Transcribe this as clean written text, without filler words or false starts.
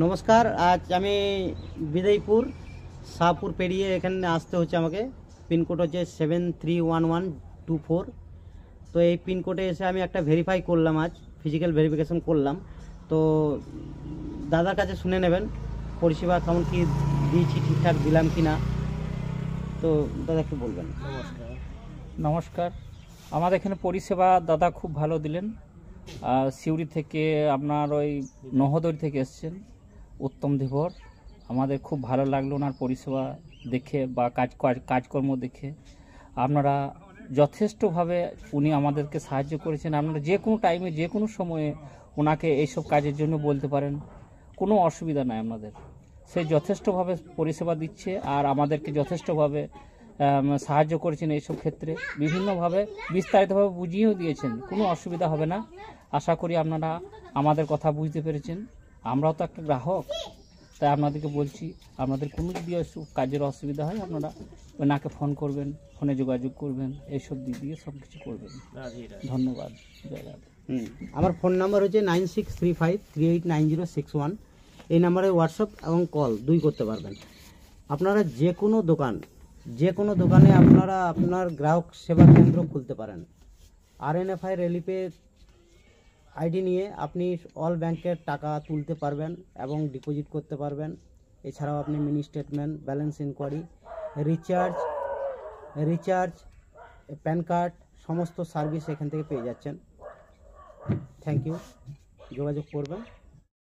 নমস্কার। আজ আমি বিদয়পুর শাহপুর পেরিয়ে এখানে আসতে হচ্ছে আমাকে। পিনকোড হচ্ছে 731124। তো এই পিনকোডে এসে আমি একটা ভেরিফাই করলাম, আজ ফিজিক্যাল ভেরিফিকেশন করলাম। তো দাদার কাছে শুনে নেবেন পরিষেবা কেমন কী দিয়েছি, ঠিকঠাক দিলাম কি না। তো দাদা একটু বলবেন। নমস্কার। আমাদের এখানে পরিষেবা দাদা খুব ভালো দিলেন। সিউড়ি থেকে আপনার ওই নহদরি থেকে এসছেন উত্তম ধীবর। আমাদের খুব ভালো লাগলো ওনার পরিষেবা দেখে বা কাজকর্ম দেখে। আপনারা যথেষ্টভাবে উনি আমাদেরকে সাহায্য করেছেন। আপনারা যে কোনো টাইমে যে কোনো সময়ে ওনাকে এইসব কাজের জন্য বলতে পারেন, কোনো অসুবিধা নাই আপনাদের। সে যথেষ্টভাবে পরিষেবা দিচ্ছে আর আমাদেরকে যথেষ্টভাবে সাহায্য করেছেন এইসব ক্ষেত্রে, বিভিন্নভাবে বিস্তারিতভাবে বুঝিয়েও দিয়েছেন। কোনো অসুবিধা হবে না। আশা করি আপনারা আমাদের কথা বুঝতে পেরেছেন। আমরাও তো একটা গ্রাহক, তাই আপনাদেরকে বলছি, আপনাদের কোনো যদি কাজের অসুবিধা হয় আপনারা ওনাকে ফোন করবেন, ফোনে যোগাযোগ করবেন, এইসব দিক দিয়ে সব কিছু করবেন। ধন্যবাদ। জয় রাধে। আমার ফোন নাম্বার হচ্ছে 9635389061। এই নাম্বারে হোয়াটসঅ্যাপ এবং কল দুই করতে পারবেন। আপনারা যে কোনো দোকানে আপনারা আপনার গ্রাহক সেবা কেন্দ্র খুলতে পারেন। RNFI রিলিফে আইডি নিয়ে আপনি অল ব্যাংকের টাকা তুলতে পারবেন এবং ডিপোজিট করতে পারবেন। এছাড়াও আপনি mini statement, balance enquiry, recharge, PAN card, সমস্ত সার্ভিস এখান থেকে পেয়ে যাচ্ছেন। Thank you. যোগাযোগ করবেন।